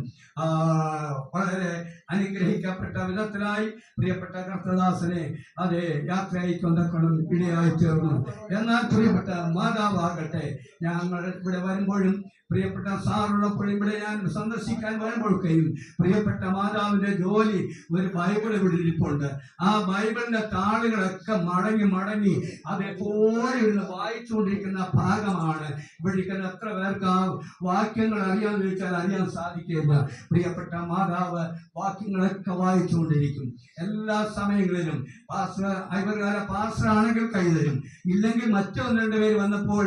വളരെ അനുഗ്രഹിക്കപ്പെട്ട വിധത്തിലായി പ്രിയപ്പെട്ട കർത്തദാസനെ അതേ യാത്രയായിക്കൊണ്ടക്കണം ഇടയായി തീർന്നു. എന്നാൽ പ്രിയപ്പെട്ട മാതാവാകട്ടെ ഞങ്ങൾ ഇവിടെ വരുമ്പോഴും പ്രിയപ്പെട്ട സാറുള്ളപ്പോഴും ഇവിടെ ഞാൻ സന്ദർശിക്കാൻ വരുമ്പോഴൊക്കെയും പ്രിയപ്പെട്ട മാതാവിന്റെ ജോലി ഒരു ബൈബിൾ ഇവിടെ ഇരിപ്പുണ്ട്. ആ ബൈബിളിന്റെ താളുകളൊക്കെ മടങ്ങി അതേപോലെ ഇരുന്ന് വായിച്ചുകൊണ്ടിരിക്കുന്ന ഭാഗമാണ്. ഇവിടെ ഇരിക്കുന്ന എത്ര പേർക്ക് ആ വാക്യങ്ങൾ അറിയാമെന്ന് ചോദിച്ചാൽ അറിയാൻ സാധിക്കില്ല. പ്രിയപ്പെട്ട മാതാവ് വാക്യങ്ങളൊക്കെ വായിച്ചുകൊണ്ടിരിക്കും എല്ലാ സമയങ്ങളിലും. ഐവർകാല പാസ്റ്ററാണെങ്കിൽ കൈതരും, ഇല്ലെങ്കിൽ മറ്റോ 2 പേര് വന്നപ്പോൾ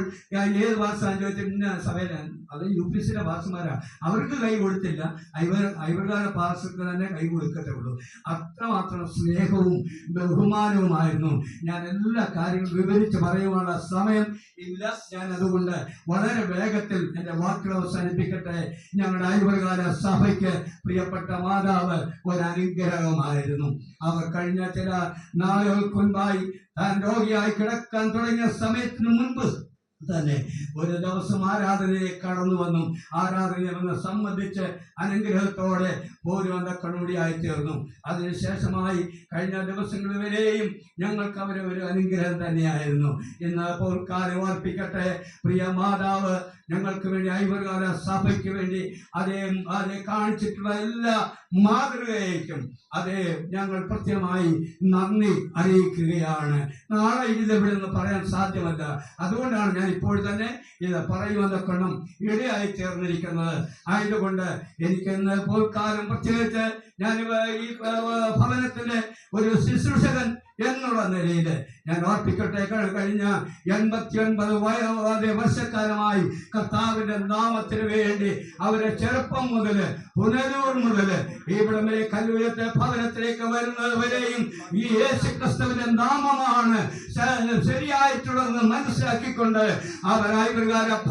ഏത് പാസ്റ്ററാന്ന് ചോദിച്ചാൽ ഇന്ന സഭയിലാണ്, അത് UPCയുടെ പാസ്റ്റർമാരാ, അവർക്ക് കൈ കൊടുത്തില്ല. ഐവർകാല പാസ്റ്റർക്ക് തന്നെ കൈ കൊടുക്കത്തേ ഉള്ളൂ. അത്രമാത്രം സ്നേഹവും ബഹുമാനവുമായിരുന്നു. ഞാൻ എല്ലാ കാര്യങ്ങളും വിവരിച്ച് പറയുവാനുള്ള സമയം ഇല്ല. ഞാൻ അതുകൊണ്ട് വളരെ വേഗത്തിൽ എൻ്റെ വാക്കുകൾ അവസാനിപ്പിക്കട്ടെ. ഞങ്ങളുടെ ഐവർകാല സഭയ്ക്ക് പ്രിയപ്പെട്ട മാതാവ് ഒരനുഗ്രഹമായിരുന്നു. അവർ കഴിഞ്ഞ ചില നാളുകൾക്ക് മുൻപായി താൻ രോഗിയായി കിടക്കാൻ തുടങ്ങിയ സമയത്തിന് മുൻപ് തന്നെ ഒരു ദിവസം ആരാധനയെ കടന്നു വന്നു. ആരാധനയെ വന്ന് സംബന്ധിച്ച് അനുഗ്രഹത്തോടെ പോരുവാൻ കണ്ണൂടിയായി തീർന്നു. അതിനുശേഷമായി കഴിഞ്ഞ ദിവസങ്ങളിൽ വരെയും ഞങ്ങൾക്ക് അവരെ ഒരു അനുഗ്രഹം തന്നെയായിരുന്നു. ഇന്ന് പോൽക്കാലം ഓർപ്പിക്കട്ടെ, പ്രിയ മാതാവ് ഞങ്ങൾക്ക് വേണ്ടി ഐവർകാല സഭയ്ക്ക് വേണ്ടി അതേ കാണിച്ചിട്ടുള്ള എല്ലാ മാതൃകയേക്കും അതേ ഞങ്ങൾ കൃത്യമായി നന്ദി അറിയിക്കുകയാണ്. നാളെ ഇതിവിടെ നിന്ന് പറയാൻ സാധ്യമല്ല. അതുകൊണ്ടാണ് ഞാൻ ഇപ്പോൾ തന്നെ ഇത് പറയുമെന്നൊക്കെ ഇടയായി ചേർന്നിരിക്കുന്നത്. ആയതുകൊണ്ട് എനിക്ക് ഇന്ന് പോൽക്കാലം പ്രത്യേകിച്ച് ഞാൻ ഈ ഭവനത്തിന്റെ ഒരു ശുശ്രൂഷകൻ എന്നുള്ള നിലയിൽ ഞാൻ ഓർപ്പിക്കട്ടെ, കഴിഞ്ഞ 89 വർഷക്കാലമായി കർത്താവിന്റെ നാമത്തിന് വേണ്ടി അവരെ ചെറുപ്പം മുതൽ പുനരൂർ മുതൽ ഇവിടെ കല്ലൂരത്തെ ഭവനത്തിലേക്ക് വരുന്നത് വരെയും ഈ യേശു ക്രിസ്തുവിന്റെ നാമമാണ് ശരിയായിട്ടുള്ളതെന്ന് മനസ്സിലാക്കിക്കൊണ്ട് അവരായ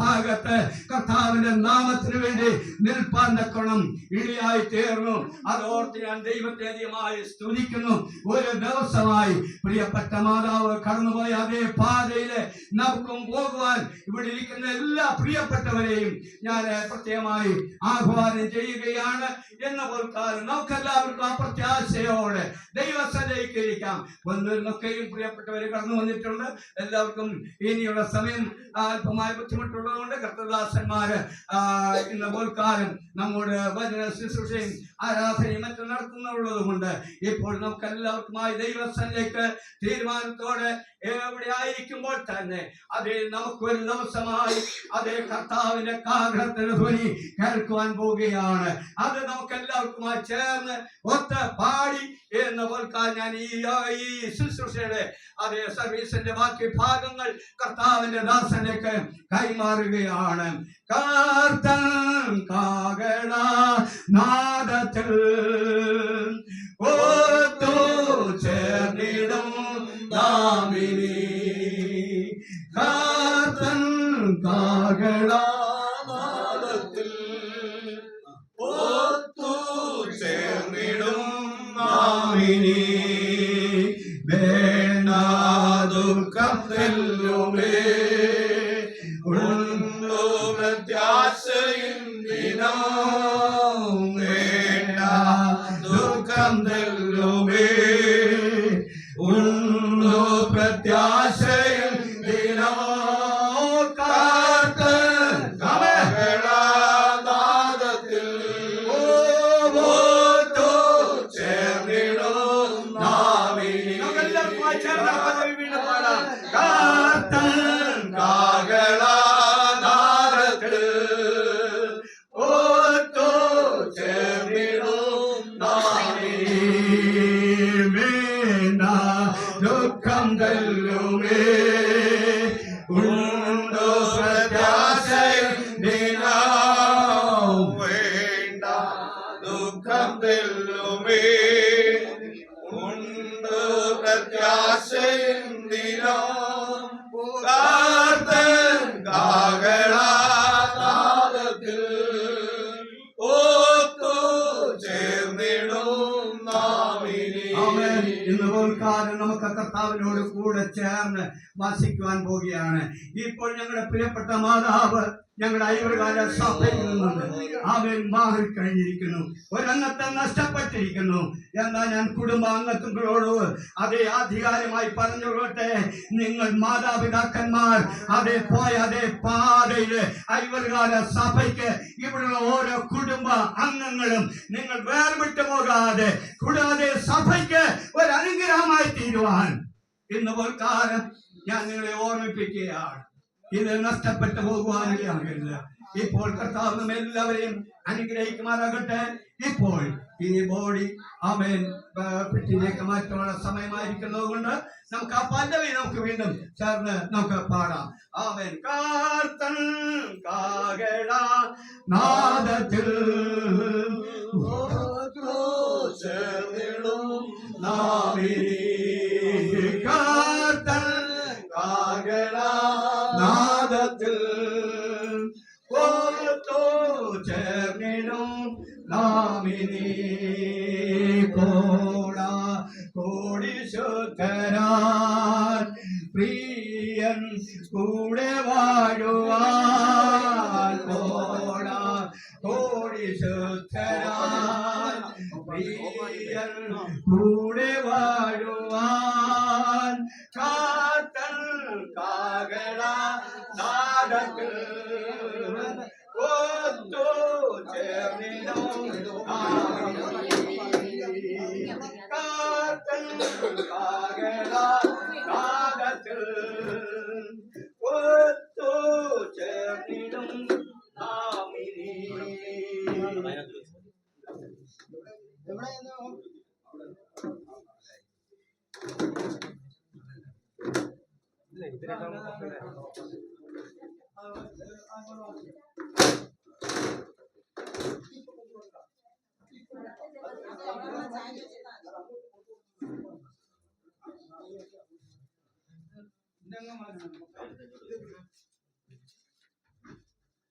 ഭാഗത്ത് കർത്താവിന്റെ നാമത്തിന് വേണ്ടി നിൽപ്പാൻ തക്കണം ഇടിയായി തീർന്നു. അതോർത്ത് ഞാൻ ദൈവത്തെ അധികമായി സ്തുതിക്കുന്നു. ഒരു ദിവസമായി പ്രിയപ്പെട്ട മാതാവ് കടന്നുപോയ അതേ പാതയില് നമുക്കും പോകുവാൻ ഇവിടെ ഇരിക്കുന്ന എല്ലാ പ്രിയപ്പെട്ടവരെയും ഞാൻ പ്രത്യേകമായി ആഹ്വാനം ചെയ്യുകയാണ്. എന്ന പോൽക്കാലം നമുക്കെല്ലാവർക്കും ആ പ്രത്യാശയോടെ ദൈവസന്നിധിയിലേക്ക് ഇരിക്കാം. വന്നിരുന്നൊക്കെയും പ്രിയപ്പെട്ടവരെ കടന്നു വന്നിട്ടുണ്ട്. എല്ലാവർക്കും ഇനിയുള്ള സമയം അല്പമായ ബുദ്ധിമുട്ടുള്ളതുകൊണ്ട് കർത്തദാസന്മാര് ഇന്ന് പോൽക്കാലം നമ്മോട് വചന ശുശ്രൂഷയും ആരാധനയും മറ്റും നടത്തുന്നുള്ളത് കൊണ്ട് ഇപ്പോൾ നമുക്ക് എല്ലാവർക്കുമായി ദൈവസന്നിധിയിലേക്ക് തീരുമാനത്തോടെ എവിടെ ആയിരിക്കുമ്പോൾ തന്നെ അതേ നമുക്കൊരു ദിവസമായി അതേ കർത്താവിന്റെ കാഹളത്തിന്റെ ധ്വനി കേൾക്കുവാൻ പോവുകയാണ്. അത് നമുക്ക് എല്ലാവർക്കുമായി ചേർന്ന് ഒത്ത് പാടി എന്ന പോൽക്കാൻ ഞാൻ ഈ ശുശ്രൂഷയുടെ അതേ സർവീസിന്റെ ബാക്കി ഭാഗങ്ങൾ കർത്താവിന്റെ ദാസനിലേക്ക് കൈമാറുകയാണ്. കർത്തൻ കാഹള നാദത്തിൽ ഓത്തു ചേർന്നിടും നാമിനി, കർത്തൻ കാഹള നാദത്തിൽ ഓത്തു ചേർന്നിടും നാമിനി, വേണ്ട ദുഃഖത്തെല്ലുമേ ഉണ്ടു പ്രത്യാശയും ദിനം, വേണ്ട ദുഃഖം തെല്ലുമേ ഉണ്ടു പ്രത്യാശയും ദിനം, കാഹളനാദത്തിൽ ഓത്തു ചേർന്നിടും നാമിനി. കർത്തൻ കാഹളനാദത്തിൽ ഓത്തു ചേർന്നിടും നാമിനി, വേണ്ട ദുഃഖം തല്ലുമേ ഉണ്ടു പ്രത്യാശയും ദിനം, വേണ്ട ദുഃഖം തെല്ലുമേ ഉണ്ട് പ്രത്യാശയും ദിനം, കർത്തൻ കാഹളനാദത്തിൽ ഓത്തു ചേർന്നിടും നാമിനി. ഇന്ന് പോൽക്കാലം നമുക്ക് കർത്താവിനോട് കൂടെ ചേർന്ന് വസിക്കുവാൻ പോവുകയാണ്. ഇപ്പോൾ ഞങ്ങളുടെ പ്രിയപ്പെട്ട മാതാവ് ഞങ്ങളുടെ ഐവർകാല സഭയിൽ നിന്നുണ്ട്. അവൻ മാറിക്കഴിഞ്ഞിരിക്കുന്നു, ഒരംഗത്തെ നഷ്ടപ്പെട്ടിരിക്കുന്നു. എന്നാൽ ഞാൻ കുടുംബാംഗങ്ങളോട് അതേ ആധികാരമായി പറഞ്ഞുകൊള്ളട്ടെ, നിങ്ങൾ മാതാപിതാക്കന്മാർ അതേ പോയ അതേ പാതയില് ഐവർകാല സഭയ്ക്ക് ഇവിടെയുള്ള ഓരോ കുടുംബ അംഗങ്ങളും നിങ്ങൾ വേർവിട്ടു പോകാതെ കൂടാതെ സഭയ്ക്ക് ഒരു അനുഗ്രഹമായി തീരുവാൻ ഇന്ന് പോൽക്കാലം ഞാൻ നിങ്ങളെ ഓർമ്മിപ്പിക്കുകയാണ്. ഇത് നഷ്ടപ്പെട്ടു പോകുവാനിടയാകരുത്. ഇപ്പോൾ കർത്താവ് നമ്മെ എല്ലാവരെയും അനുഗ്രഹിക്കുമാറാകട്ടെ. ഇപ്പോൾ ഈ ബോഡി ആമേൻ പെട്ടിയിലേക്ക് മാറ്റാനുള്ള സമയമായിരിക്കുന്നത് കൊണ്ട് നമുക്ക് ആ പല്ലവി നമുക്ക് വീണ്ടും ചേർന്ന് നമുക്ക് പാടാം. ആമേൻ. കർത്തൻ കാഹളനാദത്തിൽ ചേർന്നിടും നാമിനി, കർത്തൻ കാഹളനാദത്തിൽ ഓത്തു ചേർന്നിടും നാമിനി, കോടി ശുദ്ധരാൻ പ്രിയൻ കൂടെ വാഴ വിശുദ്ധരാൻ പ്രിയൻ കൂടെ വാഴുവാൻ കാത്തൽ കാകട നാടക്ക് ഒത്തു ചേർന്നിടോ കാത്തൽ കാകട നാടക്ക് ഒത്തു ചേർന്നിടും നാമിനി.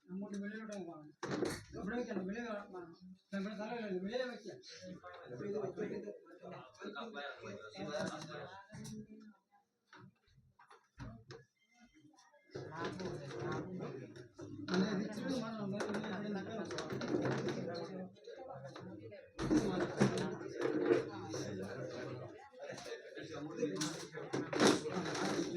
അങ്ങോട്ട് വെളിയിലോട്ട് കാണാം. ഇവിടെ വെക്കണം, വെളിയിൽ കാണാം. നമ്മുടെ സ്ഥലമില്ല, വെളിയിൽ വെക്കാം. അല്ല, ഇത് ഇച്ചിരി മാറണം. ഇവിടെ നക്കാൻ വെക്കാം.